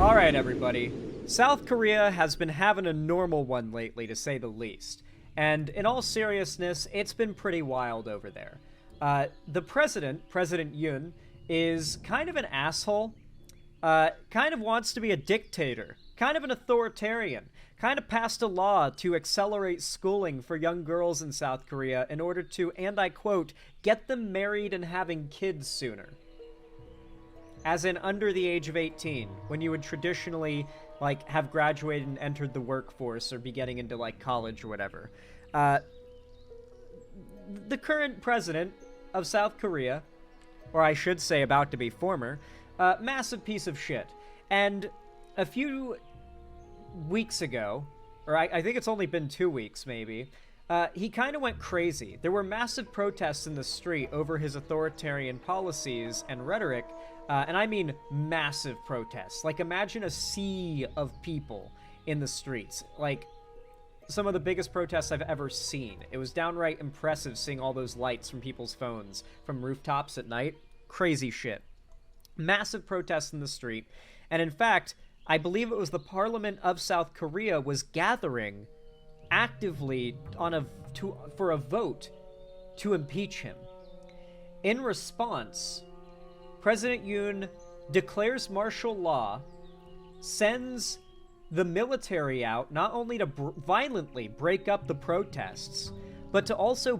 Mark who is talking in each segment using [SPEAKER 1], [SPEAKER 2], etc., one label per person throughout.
[SPEAKER 1] Alright, everybody. South Korea has been having a normal one lately, to say the least. And in all seriousness, it's been pretty wild over there. The president, President Yoon, is kind of an asshole. Kind of wants to be a dictator. Kind of an authoritarian. Kind of passed a law to accelerate schooling for young girls in South Korea in order to, and I quote, get them married and having kids sooner. As in under the age of 18, when you would traditionally, like, have graduated and entered the workforce or be getting into, like, college or whatever. The current president of South Korea, or I should say about to be former, massive piece of shit. And a few weeks ago, or I think it's only been 2 weeks maybe, he kind of went crazy. There were massive protests in the street over his authoritarian policies and rhetoric, and I mean massive protests. Like, imagine a sea of people in the streets. Like, some of the biggest protests I've ever seen. It was downright impressive seeing all those lights from people's phones from rooftops at night. Crazy shit. Massive protests in the street. And in fact, I believe it was the Parliament of South Korea was gathering actively for a vote to impeach him. In response, President Yoon declares martial law, sends the military out not only to violently break up the protests, but to also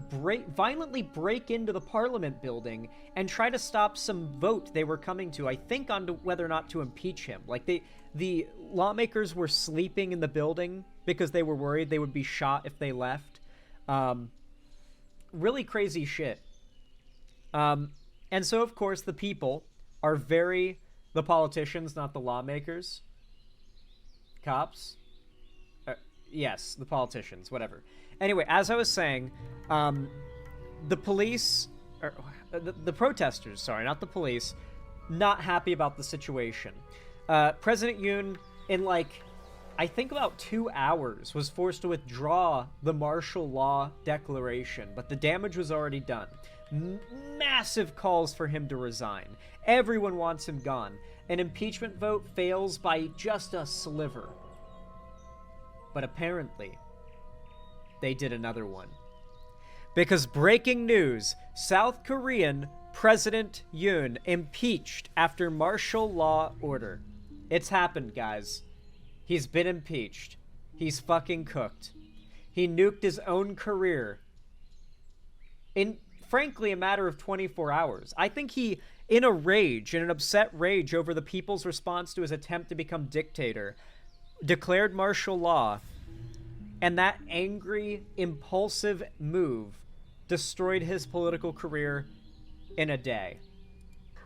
[SPEAKER 1] violently break into the parliament building and try to stop some vote they were coming to, I think, on whether or not to impeach him. Like, the lawmakers were sleeping in the building because they were worried they would be shot if they left. Really crazy shit. And so, of course, the people are the politicians, not the lawmakers. Cops? Yes, the politicians, whatever. Anyway, as I was saying, the police, or the protesters, sorry, not the police, not happy about the situation. President Yoon, in like, I think about 2 hours, was forced to withdraw the martial law declaration, but the damage was already done. Massive calls for him to resign. Everyone wants him gone. An impeachment vote fails by just a sliver. But apparently, they did another one. Because breaking news, South Korean President Yoon impeached after martial law order. It's happened, guys. He's been impeached. He's fucking cooked. He nuked his own career in, frankly, a matter of 24 hours. I think he, in an upset rage over the people's response to his attempt to become dictator, declared martial law, and that angry, impulsive move destroyed his political career in a day.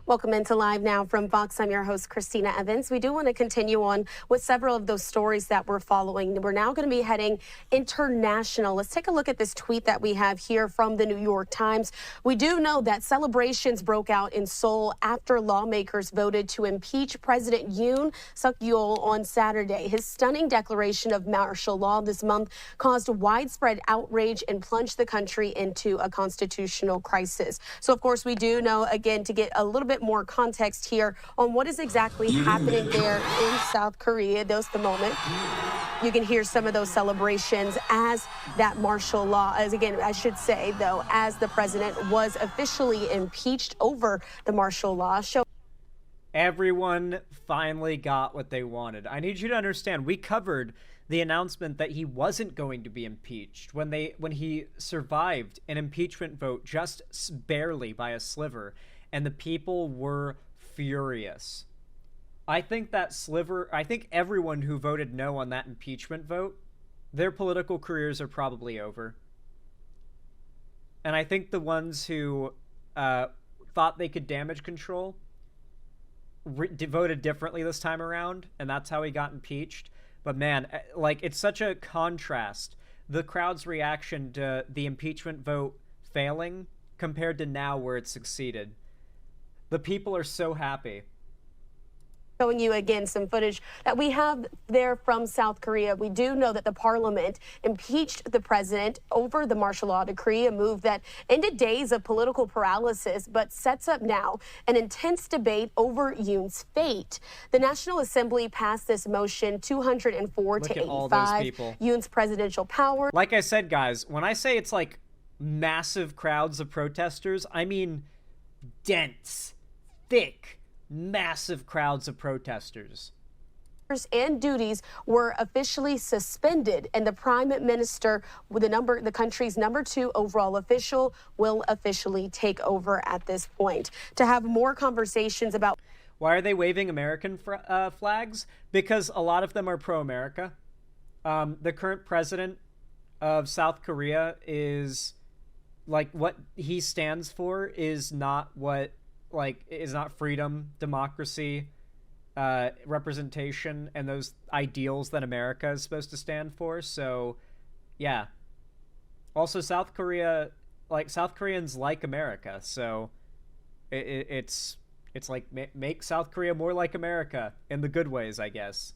[SPEAKER 2] Welcome into Live Now from Fox. I'm your host, Christina Evans. We do want to continue on with several of those stories that we're following. We're now going to be heading international. Let's take a look at this tweet that we have here from the New York Times. We do know that celebrations broke out in Seoul after lawmakers voted to impeach President Yoon Suk-yeol on Saturday. His stunning declaration of martial law this month caused widespread outrage and plunged the country into a constitutional crisis. So, of course, we do know, again, to get a little bit more context here on what is exactly happening there in South Korea. Those the moment. You can hear some of those celebrations as that martial law, as again, I should say, though, as the president was officially impeached over the martial law.
[SPEAKER 1] Everyone finally got what they wanted. I need you to understand, we covered the announcement that he wasn't going to be impeached when he survived an impeachment vote just barely by a sliver. And the people were furious. I think everyone who voted no on that impeachment vote, their political careers are probably over. And I think the ones who thought they could damage control voted differently this time around, and that's how he got impeached. But man, like, it's such a contrast. The crowd's reaction to the impeachment vote failing compared to now where it succeeded. The people are so happy.
[SPEAKER 2] Showing you again some footage that we have there from South Korea. We do know that the parliament impeached the president over the martial law decree, a move that ended days of political paralysis, but sets up now an intense debate over Yoon's fate. The National Assembly passed this motion 204 to 85. Yoon's presidential power.
[SPEAKER 1] Like I said, guys, when I say it's like massive crowds of protesters, I mean dense, thick, massive crowds of protesters.
[SPEAKER 2] And duties were officially suspended, and the prime minister, with the country's #2 overall official, will officially take over at this point. To have more conversations about
[SPEAKER 1] why are they waving American flags? Because a lot of them are pro-America. The current president of South Korea is like, what he stands for is not what is not freedom, democracy, representation, and those ideals that America is supposed to stand for. So, yeah. Also, South Koreans like America, so it's like make South Korea more like America in the good ways, I guess.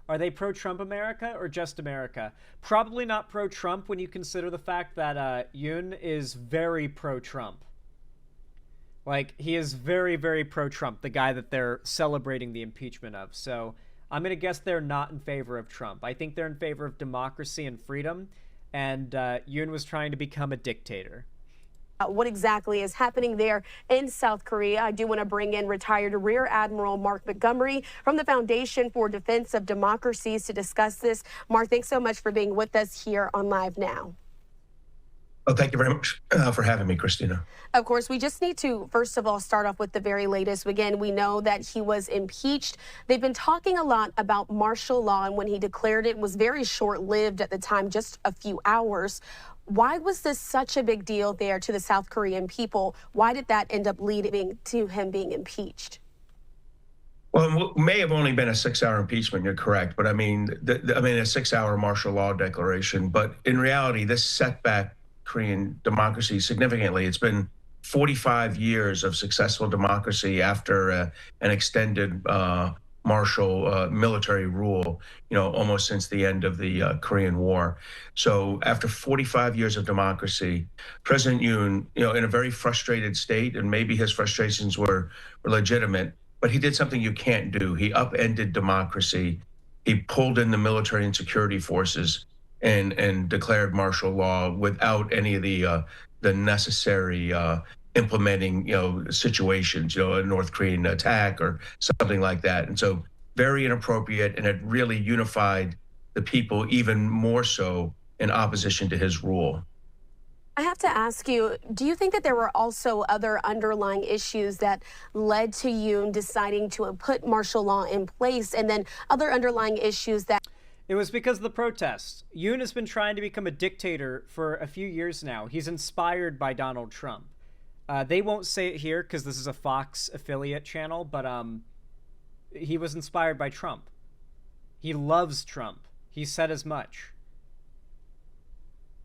[SPEAKER 1] Are they pro-Trump America or just America? Probably not pro-Trump when you consider the fact that Yoon is very pro-Trump. Like, he is very, very pro-Trump, the guy that they're celebrating the impeachment of. So I'm going to guess they're not in favor of Trump. I think they're in favor of democracy and freedom, and Yoon was trying to become a dictator.
[SPEAKER 2] What exactly is happening there in South Korea? I do want to bring in retired Rear Admiral Mark Montgomery from the Foundation for Defense of Democracies to discuss this. Mark, thanks so much for being with us here on Live Now.
[SPEAKER 3] Well, thank you very much for having me, Christina.
[SPEAKER 2] Of course, we just need to, first of all, start off with the very latest. Again, we know that he was impeached. They've been talking a lot about martial law, and when he declared it was very short-lived at the time, just a few hours. Why was this such a big deal there to the South Korean people? Why did that end up leading to him being impeached?
[SPEAKER 3] Well, it may have only been a 6-hour impeachment. You're correct, but I mean, a 6-hour martial law declaration. But in reality, this setback Korean democracy significantly. It's been 45 years of successful democracy after an extended martial military rule, almost since the end of the Korean War. So after 45 years of democracy, President Yoon, in a very frustrated state, and maybe his frustrations were legitimate, but he did something you can't do. He upended democracy. He pulled in the military and security forces and declared martial law without any of the necessary implementing situations, a North Korean attack or something like that. And so very inappropriate, and it really unified the people even more so in opposition to his rule.
[SPEAKER 2] I have to ask you, do you think that there were also other underlying issues that led to Yoon deciding to put martial law in place, and then other underlying issues that...
[SPEAKER 1] It was because of the protests. Yoon has been trying to become a dictator for a few years now. He's inspired by Donald Trump. They won't say it here because this is a Fox affiliate channel, but he was inspired by Trump. He loves Trump. He said as much.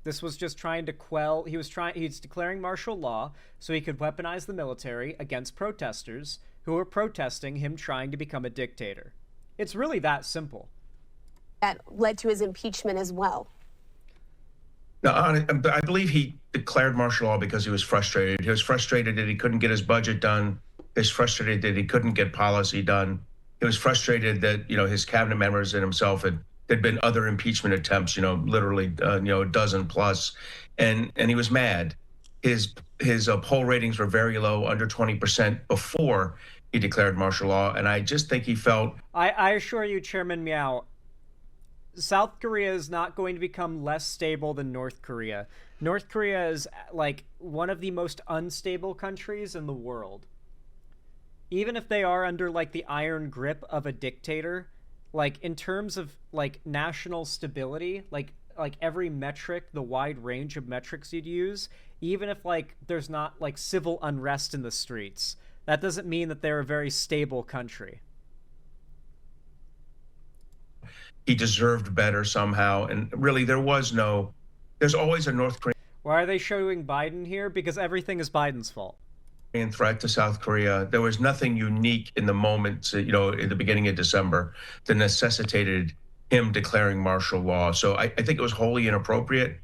[SPEAKER 1] This was just trying to quell... He's declaring martial law so he could weaponize the military against protesters who were protesting him trying to become a dictator. It's really that simple.
[SPEAKER 2] That led to his impeachment as well.
[SPEAKER 3] No, I believe he declared martial law because he was frustrated. He was frustrated that he couldn't get his budget done. He was frustrated that he couldn't get policy done. He was frustrated that, his cabinet members and himself there'd been other impeachment attempts, literally, a dozen plus. And he was mad. His poll ratings were very low, under 20% before he declared martial law. And I just think he felt...
[SPEAKER 1] I assure you, Chairman Meow, South Korea is not going to become less stable than North Korea. North Korea is like one of the most unstable countries in the world. Even if they are under like the iron grip of a dictator, like in terms of like national stability, like every metric, the wide range of metrics you'd use, even if like there's not like civil unrest in the streets, that doesn't mean that they're a very stable country.
[SPEAKER 3] He deserved better somehow. And really, there's always a North Korean...
[SPEAKER 1] Why are they showing Biden here? Because everything is Biden's fault.
[SPEAKER 3] threat to South Korea. There was nothing unique in the moment, in the beginning of December that necessitated him declaring martial law. So I think it was wholly inappropriate.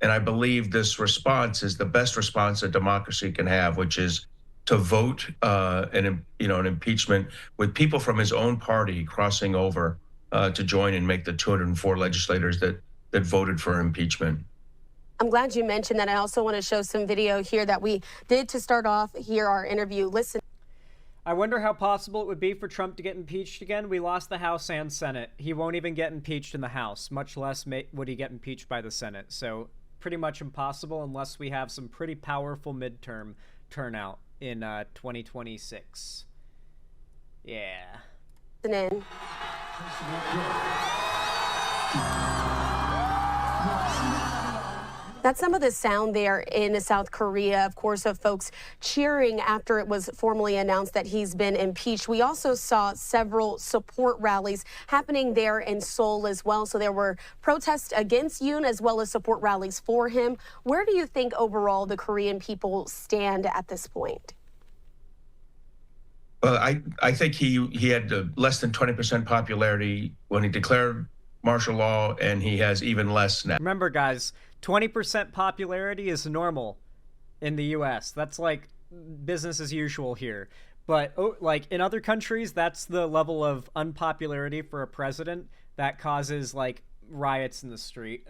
[SPEAKER 3] And I believe this response is the best response a democracy can have, which is to vote an impeachment with people from his own party crossing over to join and make the 204 legislators that voted for impeachment.
[SPEAKER 2] I'm glad you mentioned that. I also want to show some video here that we did to start off here our interview. Listen.
[SPEAKER 1] I wonder how possible it would be for Trump to get impeached again. We lost the House and Senate. He won't even get impeached in the House, much less would he get impeached by the Senate. So pretty much impossible unless we have some pretty powerful midterm turnout in 2026. Yeah.
[SPEAKER 2] In. That's some of the sound there in South Korea, of course, of folks cheering after it was formally announced that he's been impeached. We also saw several support rallies happening there in Seoul as well. So there were protests against Yoon as well as support rallies for him. Where do you think overall the Korean people stand at this point?
[SPEAKER 3] Well, I think he had less than 20% popularity when he declared martial law, and he has even less now.
[SPEAKER 1] Remember, guys, 20% popularity is normal in the US. That's like business as usual here. But like in other countries, that's the level of unpopularity for a president that causes like riots in the street.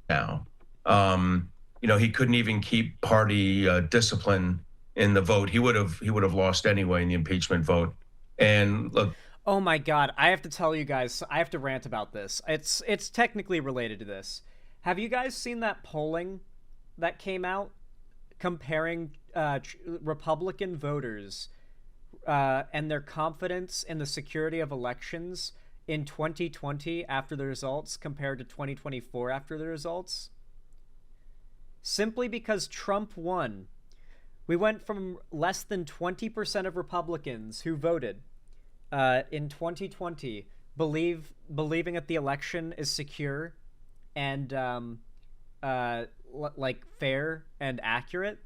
[SPEAKER 3] Now, he couldn't even keep party discipline in the vote. He would have lost anyway in the impeachment vote. And look.
[SPEAKER 1] Oh my God, I have to tell you guys, I have to rant about this. It's technically related to this. Have you guys seen that polling that came out comparing Republican voters and their confidence in the security of elections in 2020 after the results compared to 2024 after the results? Simply because Trump won, we went from less than 20% of Republicans who voted in 2020 believing that the election is secure and like fair and accurate.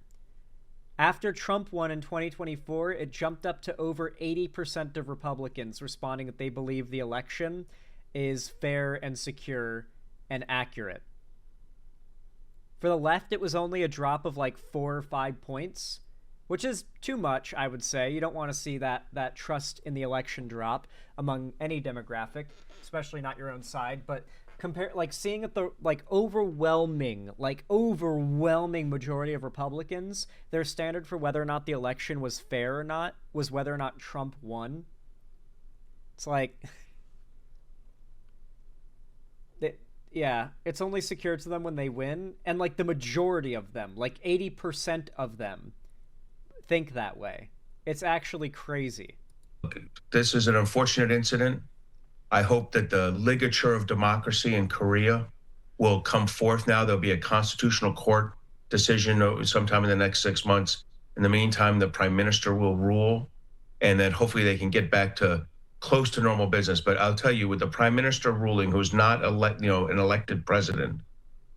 [SPEAKER 1] After Trump won in 2024, it jumped up to over 80% of Republicans responding that they believe the election is fair and secure and accurate. For the left, it was only a drop of like 4 or 5 points, which is too much, I would say. You don't want to see that trust in the election drop among any demographic, especially not your own side. But seeing that the overwhelming majority of Republicans, their standard for whether or not the election was fair or not was whether or not Trump won. It's like, it's only secure to them when they win, and like the majority of them, like 80% of them, think that way. It's actually crazy.
[SPEAKER 3] This is an unfortunate incident. I hope that the ligature of democracy in Korea will come forth now. There'll be a constitutional court decision sometime in the next 6 months. In the meantime, the prime minister will rule, and then hopefully they can get back to close to normal business. But I'll tell you, with the prime minister ruling, who's not an elected president,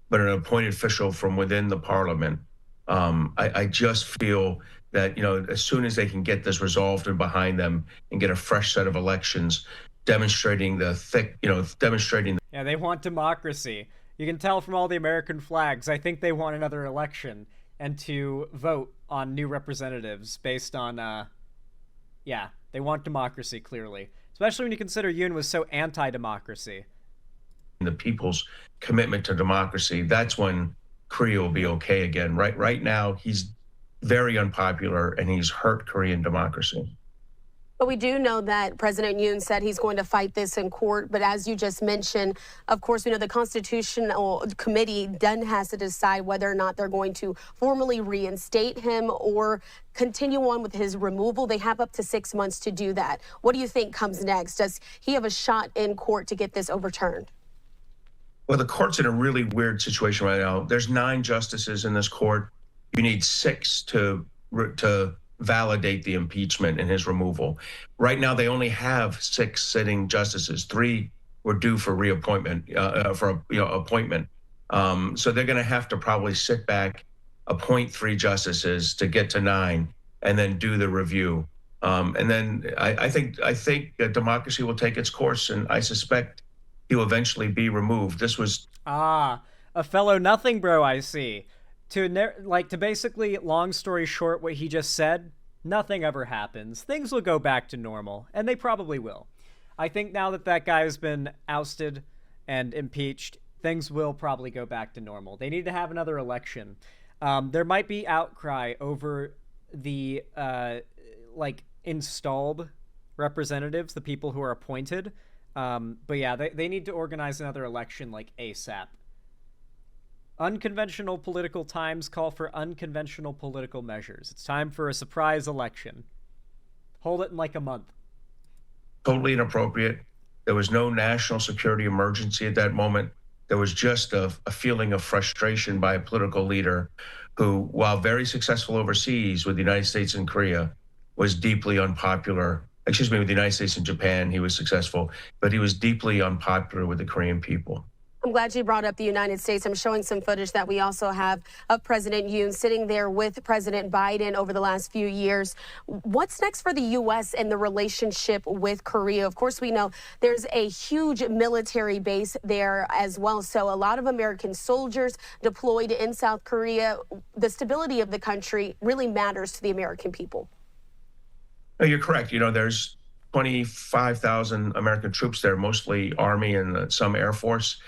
[SPEAKER 3] but an appointed official from within the parliament, I just feel that, as soon as they can get this resolved and behind them and get a fresh set of elections, demonstrating
[SPEAKER 1] Yeah, they want democracy. You can tell from all the American flags. I think they want another election and to vote on new representatives based on, they want democracy, clearly. Especially when you consider Yoon was so anti-democracy.
[SPEAKER 3] The people's commitment to democracy, that's when Korea will be okay again. Right now, he's very unpopular, and he's hurt Korean democracy.
[SPEAKER 2] But we do know that President Yoon said he's going to fight this in court. But as you just mentioned, of course, we know the Constitutional Committee then has to decide whether or not they're going to formally reinstate him or continue on with his removal. They have up to 6 months to do that. What do you think comes next? Does he have a shot in court to get this overturned?
[SPEAKER 3] Well, the court's in a really weird situation right now. There's 9 justices in this court. You need 6 to validate the impeachment and his removal. Right now, they only have 6 sitting justices. 3 were due for reappointment, appointment. So they're going to have to probably sit back appoint 3 justices to get to 9, and then do the review. And then I think democracy will take its course, and I suspect he will eventually be removed. This was
[SPEAKER 1] Ah, a fellow nothing bro, I see. To basically, long story short, what he just said, nothing ever happens. Things will go back to normal, and they probably will. I think now that that guy has been ousted and impeached, things will probably go back to normal. They need to have another election. There might be outcry over the installed representatives, the people who are appointed. But yeah, they need to organize another election like ASAP. Unconventional political times call for unconventional political measures. It's time for a surprise election. Hold it in like a month.
[SPEAKER 3] totally inappropriate. There was no national security emergency at that moment. There was just a feeling of frustration by a political leader who, while very successful overseas with the United States and Korea, was deeply unpopular. Excuse me, with the United States and Japan, he was successful, but he was deeply unpopular with the Korean people.
[SPEAKER 2] I'm glad you brought up the United States. I'm showing some footage that we also have of President Yoon sitting there with President Biden over the last few years. What's next for the U.S. and the relationship with Korea? Of course, we know there's a huge military base there as well. So a lot of American soldiers deployed in South Korea. The stability of the country really matters to the American people.
[SPEAKER 3] No, you're correct. There's 25,000 American troops there, mostly Army and some Air Force.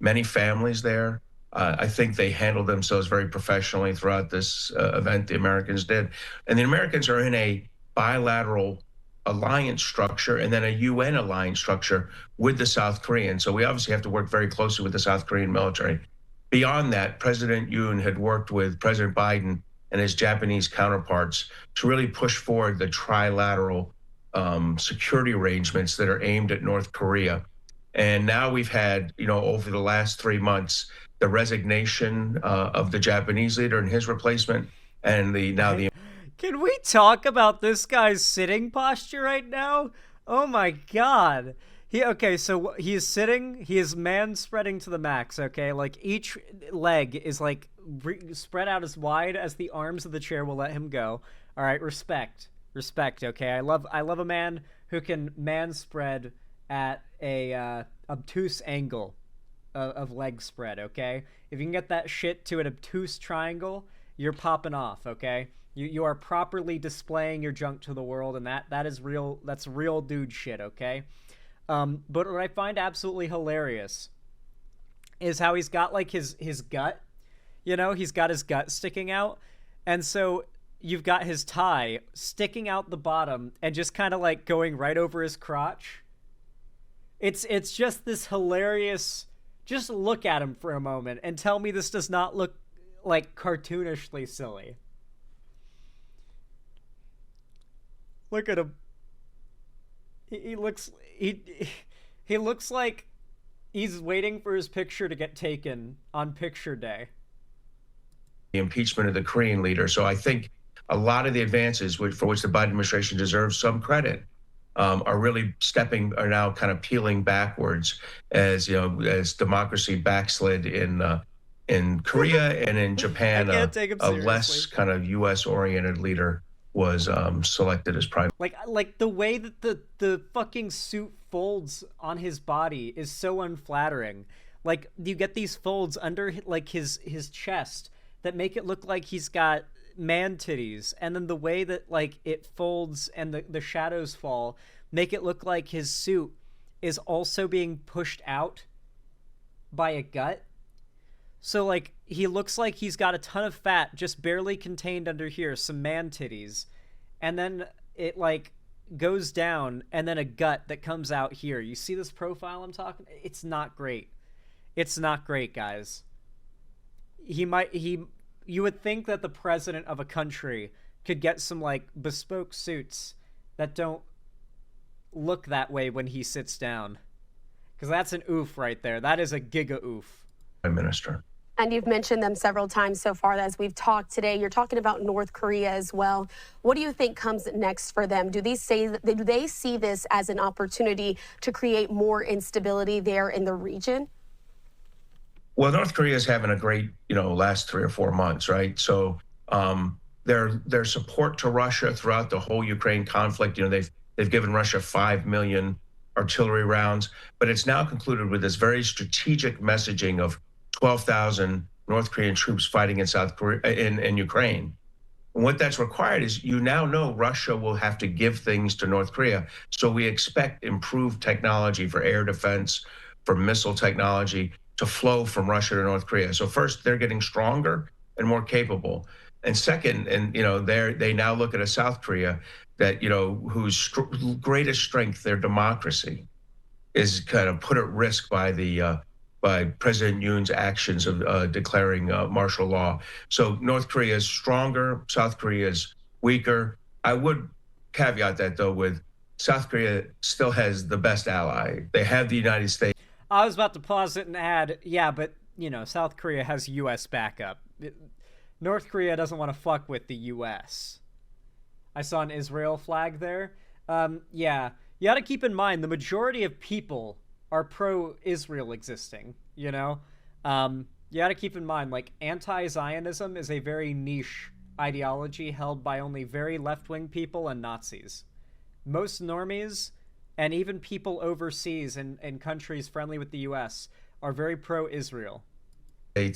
[SPEAKER 3] Many families there. I think they handled themselves very professionally throughout this event. The Americans did, and the Americans are in a bilateral alliance structure and then a UN alliance structure with the South Koreans. So we obviously have to work very closely with the South Korean military. Beyond that, President Yoon had worked with President Biden and his Japanese counterparts to really push forward the trilateral security arrangements that are aimed at North Korea. And now we've had, over the last 3 months, the resignation of the Japanese leader and his replacement, and the
[SPEAKER 1] Can we talk about this guy's sitting posture right now? Oh my god. So he is sitting, he is man spreading to the max, okay? Like each leg is like spread out as wide as the arms of the chair will let him go. All right, respect, okay? I love a man who can man spread at a obtuse angle of leg spread, okay? If you can get that shit to an obtuse triangle, you're popping off, okay? You are properly displaying your junk to the world, and that is real. That's real dude shit, okay? But what I find absolutely hilarious is how he's got like his gut, he's got his gut sticking out, and so you've got his tie sticking out the bottom and just kind of like going right over his crotch. It's just this hilarious. Just look at him for a moment and tell me this does not look like cartoonishly silly. Look at him. He looks like he's waiting for his picture to get taken on picture day.
[SPEAKER 3] The impeachment of the Korean leader. So I think a lot of the advances for which the Biden administration deserves some credit are now kind of peeling backwards as democracy backslid in Korea and in Japan. A less kind of U.S. oriented leader was selected as prime.
[SPEAKER 1] Like the way that the fucking suit folds on his body is so unflattering. Like you get these folds under like his chest that make it look like he's got man titties, and then the way that like it folds and the shadows fall make it look like his suit is also being pushed out by a gut. So like he looks like he's got a ton of fat just barely contained under here, some man titties, and then it like goes down and then a gut that comes out here. You see this profile I'm talking? It's not great. It's not great, guys. You would think that the president of a country could get some like bespoke suits that don't look that way when he sits down. Because that's an oof right there. That is a giga oof.
[SPEAKER 3] Prime Minister.
[SPEAKER 2] And you've mentioned them several times so far as we've talked today. You're talking about North Korea as well. What do you think comes next for them? Do they see this as an opportunity to create more instability there in the region?
[SPEAKER 3] Well, North Korea is having a great, last 3 or 4 months, right? So their support to Russia throughout the whole Ukraine conflict, they've given Russia 5 million artillery rounds, but it's now concluded with this very strategic messaging of 12,000 North Korean troops fighting in South Korea in Ukraine. And what that's required is you now know Russia will have to give things to North Korea. So we expect improved technology for air defense, for missile technology to flow from Russia to North Korea. So first, they're getting stronger and more capable. And second, and they now look at a South Korea that whose greatest strength, their democracy, is kind of put at risk by President Yoon's actions of declaring martial law. So North Korea is stronger, South Korea is weaker. I would caveat that, though, with South Korea still has the best ally. They have the United States.
[SPEAKER 1] I was about to pause it and add, yeah, but, South Korea has U.S. backup. North Korea doesn't want to fuck with the U.S. I saw an Israel flag there. Yeah, you got to keep in mind the majority of people are pro-Israel existing, You got to keep in mind, like, anti-Zionism is a very niche ideology held by only very left-wing people and Nazis. Most normies, and even people overseas in countries friendly with the U.S., are very pro-Israel.
[SPEAKER 3] They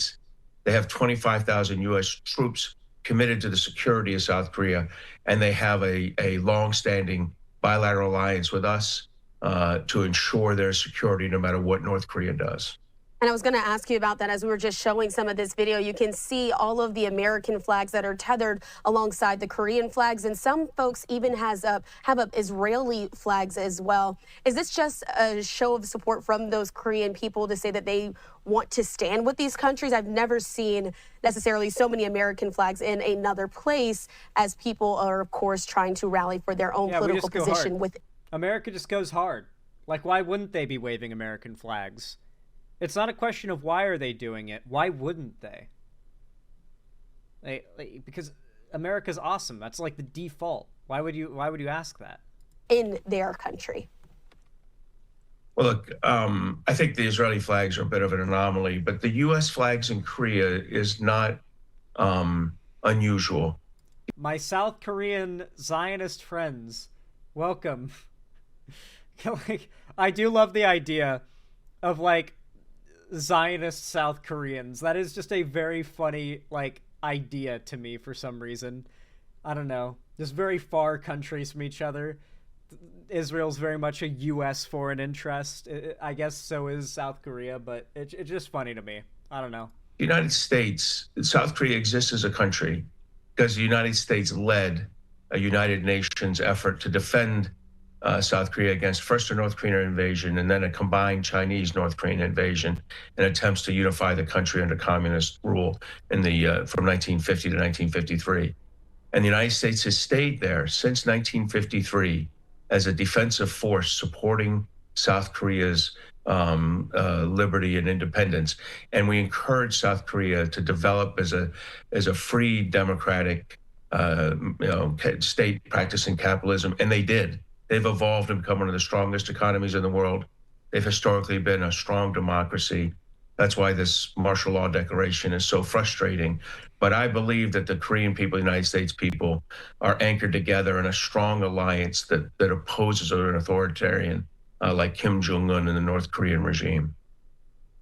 [SPEAKER 3] have 25,000 U.S. troops committed to the security of South Korea, and they have a long-standing bilateral alliance with us to ensure their security no matter what North Korea does.
[SPEAKER 2] And I was going to ask you about that as we were just showing some of this video. You can see all of the American flags that are tethered alongside the Korean flags, and some folks even have up Israeli flags as well. Is this just a show of support from those Korean people to say that they want to stand with these countries? I've never seen necessarily so many American flags in another place, as people are, of course, trying to rally for their own political position.
[SPEAKER 1] America just goes hard. Like, why wouldn't they be waving American flags? It's not a question of why are they doing it. Why wouldn't they? Because America's awesome. That's like the default. Why would you ask that?
[SPEAKER 2] In their country.
[SPEAKER 3] Well, look, I think the Israeli flags are a bit of an anomaly, but the U.S. flags in Korea is not unusual.
[SPEAKER 1] My South Korean Zionist friends, welcome. Like, I do love the idea of, like, Zionist South Koreans. That is just a very funny, like, idea to me for some reason. I don't know. Just very far countries from each other. Israel's very much a U.S. foreign interest. I guess so is South Korea, but it's just funny to me. I don't know.
[SPEAKER 3] The United States, South Korea exists as a country because the United States led a United Nations effort to defend South Korea against first a North Korean invasion and then a combined Chinese-North Korean invasion in attempts to unify the country under communist rule from 1950 to 1953. And the United States has stayed there since 1953 as a defensive force supporting South Korea's liberty and independence. And we encourage South Korea to develop as a free, democratic state practicing capitalism, and they did. They've evolved and become one of the strongest economies in the world. They've historically been a strong democracy. That's why this martial law declaration is so frustrating. But I believe that the Korean people, the United States people, are anchored together in a strong alliance that opposes an authoritarian like Kim Jong-un and the North Korean regime.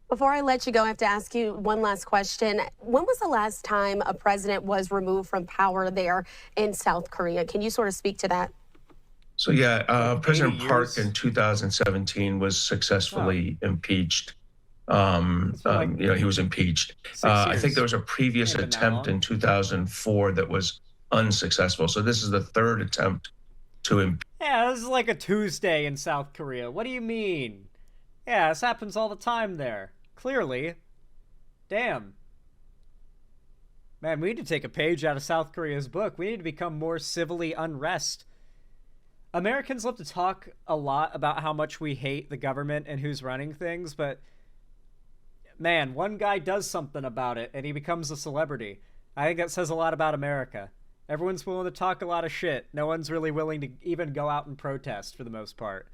[SPEAKER 2] Before I let you go, I have to ask you one last question. When was the last time a president was removed from power there in South Korea? Can you sort of speak to that?
[SPEAKER 3] So, yeah, President Park in 2017 was successfully impeached. He was impeached. I think there was a previous attempt in 2004 that was unsuccessful. So this is the third attempt to impeach.
[SPEAKER 1] Yeah, this is like a Tuesday in South Korea. What do you mean? Yeah, this happens all the time there. Clearly. Damn. Man, we need to take a page out of South Korea's book. We need to become more civilly unrest. Americans love to talk a lot about how much we hate the government and who's running things, but man, one guy does something about it and he becomes a celebrity. I think that says a lot about America. Everyone's willing to talk a lot of shit. No one's really willing to even go out and protest for the most part.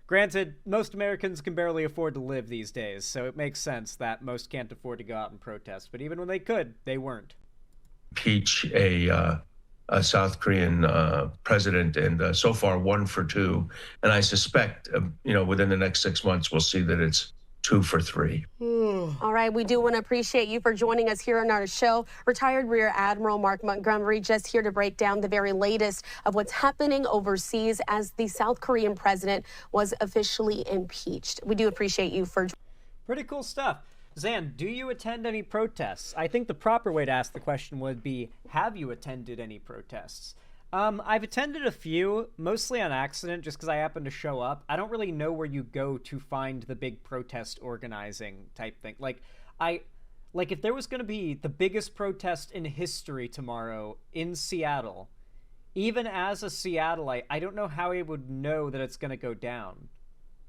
[SPEAKER 1] Granted, most Americans can barely afford to live these days, so it makes sense that most can't afford to go out and protest. But even when they could, they weren't.
[SPEAKER 3] Impeach a South Korean president, and so far 1 for 2. And I suspect, within the next 6 months, we'll see that it's 2 for 3.
[SPEAKER 2] All right, we do want to appreciate you for joining us here on our show. Retired Rear Admiral Mark Montgomery just here to break down the very latest of what's happening overseas as the South Korean president was officially impeached. We do appreciate you for...
[SPEAKER 1] Pretty cool stuff. Zan, do you attend any protests? I think the proper way to ask the question would be, have you attended any protests? I've attended a few, mostly on accident, just because I happened to show up. I don't really know where you go to find the big protest organizing type thing. Like if there was going to be the biggest protest in history tomorrow in Seattle, even as a Seattleite, I don't know how I would know that it's going to go down.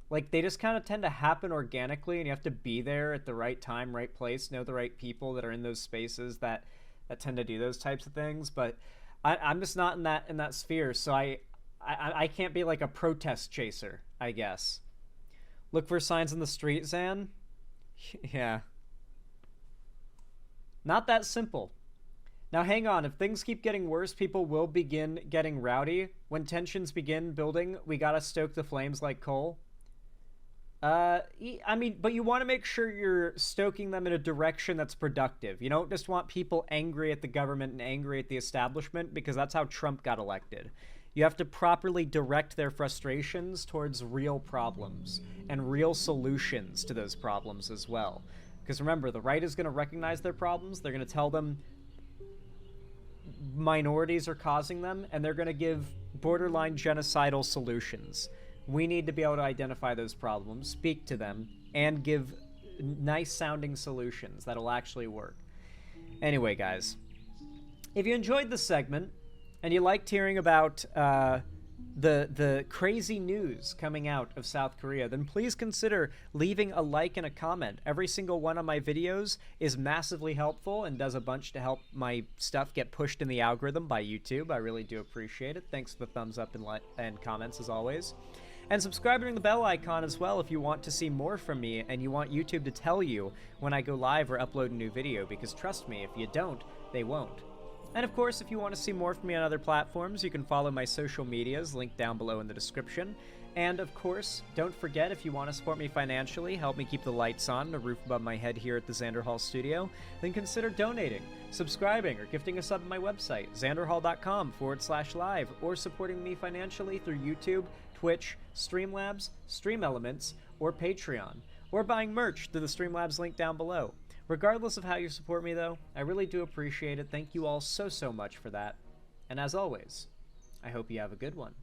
[SPEAKER 1] Like, they just kind of tend to happen organically, and you have to be there at the right time, right place, know the right people that are in those spaces that tend to do those types of things. But I'm just not in that sphere, so I can't be like a protest chaser, I guess. Look for signs in the street, Zan? Yeah. Not that simple. Now hang on, if things keep getting worse, people will begin getting rowdy. When tensions begin building, we gotta stoke the flames like coal. I mean, but you want to make sure you're stoking them in a direction that's productive. You don't just want people angry at the government and angry at the establishment, because that's how Trump got elected. You have to properly direct their frustrations towards real problems and real solutions to those problems as well. Because remember, the right is going to recognize their problems. They're going to tell them minorities are causing them, and they're going to give borderline genocidal solutions. We need to be able to identify those problems, speak to them, and give nice-sounding solutions that'll actually work. Anyway, guys, if you enjoyed this segment and you liked hearing about the crazy news coming out of South Korea, then please consider leaving a like and a comment. Every single one of my videos is massively helpful and does a bunch to help my stuff get pushed in the algorithm by YouTube. I really do appreciate it. Thanks for the thumbs up and comments, as always. And subscribe and ring the bell icon as well if you want to see more from me and you want YouTube to tell you when I go live or upload a new video, because trust me, if you don't, they won't. And of course, if you want to see more from me on other platforms, you can follow my social medias, linked down below in the description. And of course, don't forget, if you want to support me financially, help me keep the lights on and a roof above my head here at the Xander Hall studio, then consider donating, subscribing, or gifting a sub at my website, xanderhall.com/live, or supporting me financially through YouTube, Twitch, Streamlabs, Stream Elements, or Patreon, or buying merch through the Streamlabs link down below. Regardless of how you support me, though, I really do appreciate it. Thank you all so much for that. And as always, I hope you have a good one.